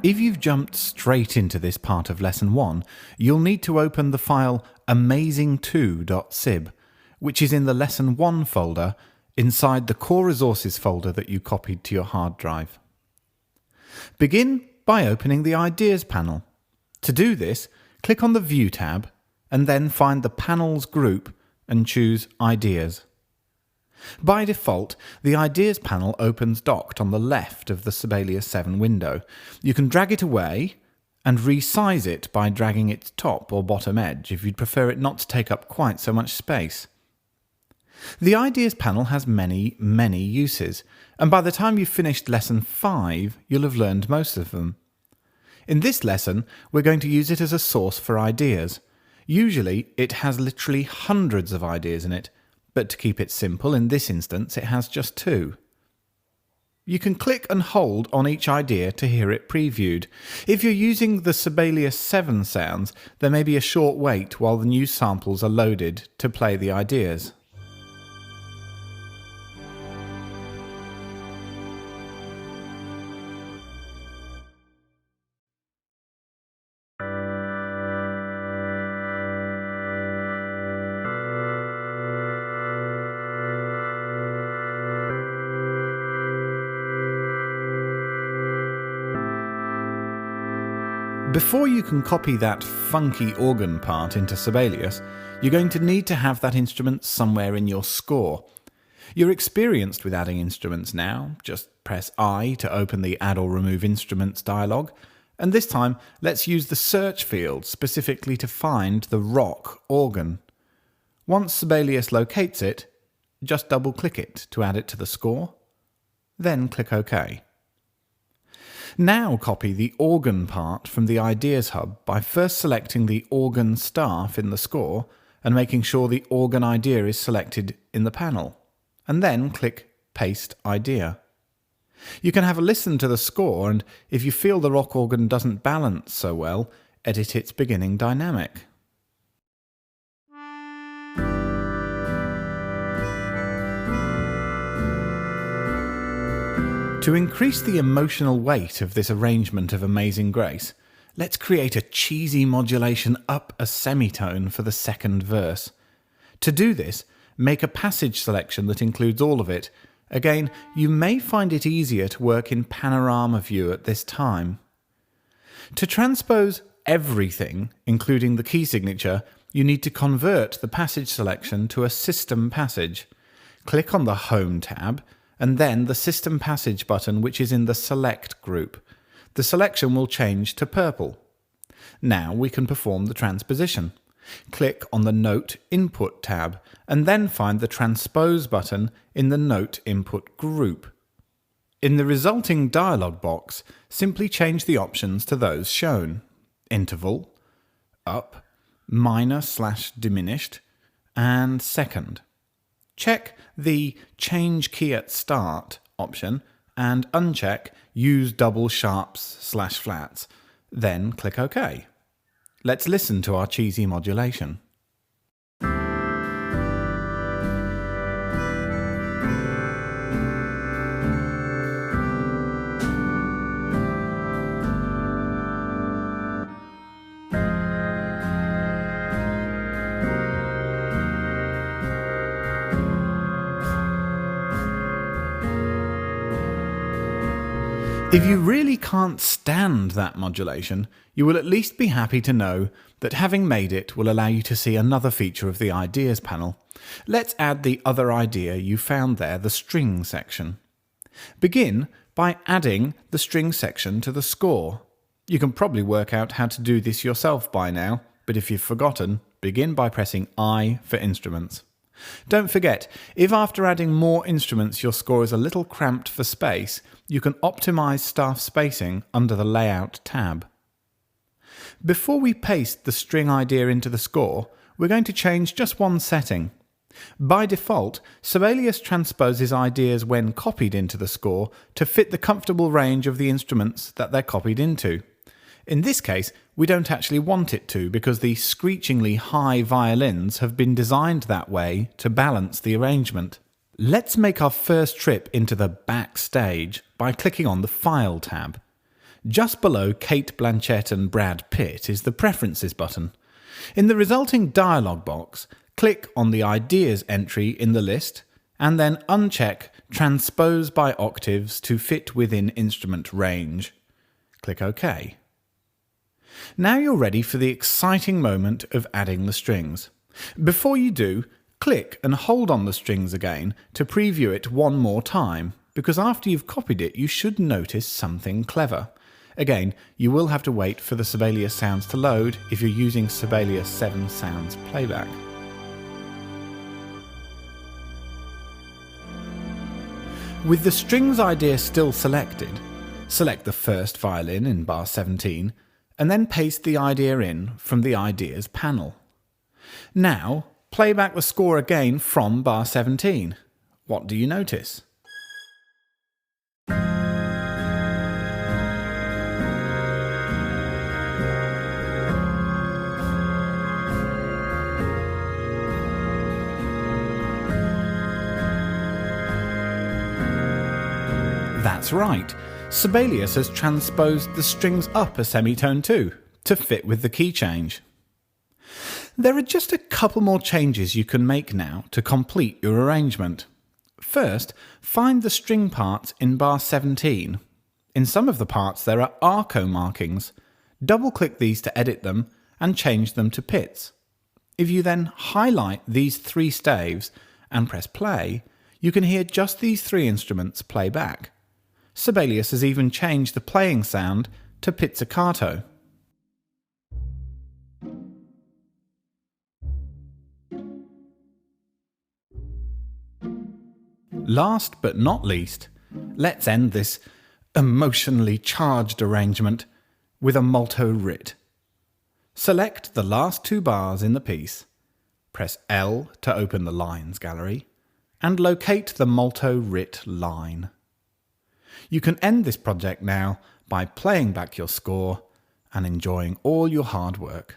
If you've jumped straight into this part of Lesson 1, you'll need to open the file amazing2.sib, which is in the Lesson 1 folder inside the Core Resources folder that you copied to your hard drive. Begin by opening the Ideas panel. To do this, click on the View tab and then find the Panels group and choose Ideas. By default, the Ideas panel opens docked on the left of the Sibelius 7 window. You can drag it away and resize it by dragging its top or bottom edge if you'd prefer it not to take up quite so much space. The Ideas panel has many uses, and by the time you've finished Lesson 5, you'll have learned most of them. In this lesson, we're going to use it as a source for ideas. Usually, it has literally hundreds of ideas in it, but to keep it simple, in this instance, it has just 2. You can click and hold on each idea to hear it previewed. If you're using the Sibelius 7 sounds, there may be a short wait while the new samples are loaded to play the ideas. Before you can copy that funky organ part into Sibelius, you're going to need to have that instrument somewhere in your score. You're experienced with adding instruments now. Just press I to open the Add or Remove Instruments dialog, and this time let's use the search field specifically to find the rock organ. Once Sibelius locates it, just double-click it to add it to the score, then click OK. Now copy the organ part from the Ideas Hub by first selecting the organ staff in the score and making sure the organ idea is selected in the panel, and then click Paste Idea. You can have a listen to the score, and if you feel the rock organ doesn't balance so well, edit its beginning dynamic. To increase the emotional weight of this arrangement of Amazing Grace, let's create a cheesy modulation up a semitone for the second verse. To do this, make a passage selection that includes all of it. Again, you may find it easier to work in panorama view at this time. To transpose everything, including the key signature, you need to convert the passage selection to a system passage. Click on the Home tab, and then the System Passage button, which is in the Select group. The selection will change to purple. Now we can perform the transposition. Click on the Note Input tab, and then find the Transpose button in the Note Input group. In the resulting dialog box, simply change the options to those shown: interval, up, minor/diminished, and second. Check the Change Key at Start option and uncheck Use Double Sharps/Flats. Then click OK. Let's listen to our cheesy modulation. If you really can't stand that modulation, you will at least be happy to know that having made it will allow you to see another feature of the Ideas panel. Let's add the other idea you found there, the string section. Begin by adding the string section to the score. You can probably work out how to do this yourself by now, but if you've forgotten, begin by pressing I for instruments. Don't forget, if after adding more instruments your score is a little cramped for space, you can optimize staff spacing under the Layout tab. Before we paste the string idea into the score, we're going to change just one setting. By default, Sibelius transposes ideas when copied into the score to fit the comfortable range of the instruments that they're copied into. In this case, we don't actually want it to because the screechingly high violins have been designed that way to balance the arrangement. Let's make our first trip into the backstage by clicking on the File tab. Just below Kate Blanchett and Brad Pitt is the Preferences button. In the resulting dialog box, click on the Ideas entry in the list and then uncheck Transpose by Octaves to fit within instrument range. Click OK. Now you're ready for the exciting moment of adding the strings. Before you do, click and hold on the strings again to preview it one more time, because after you've copied it you should notice something clever. Again, you will have to wait for the Sibelius sounds to load if you're using Sibelius 7 Sounds Playback. With the strings idea still selected, select the first violin in bar 17 and then paste the idea in from the Ideas panel. Now, play back the score again from bar 17. What do you notice? That's right, Sibelius has transposed the strings up a semitone too, to fit with the key change. There are just a couple more changes you can make now to complete your arrangement. First, find the string parts in bar 17. In some of the parts there are arco markings. Double-click these to edit them and change them to pits. If you then highlight these 3 staves and press play, you can hear just these 3 instruments play back. Sibelius has even changed the playing sound to pizzicato. Last but not least, let's end this emotionally charged arrangement with a molto writ. Select the last 2 bars in the piece, press L to open the lines gallery, and locate the molto writ line. You can end this project now by playing back your score and enjoying all your hard work.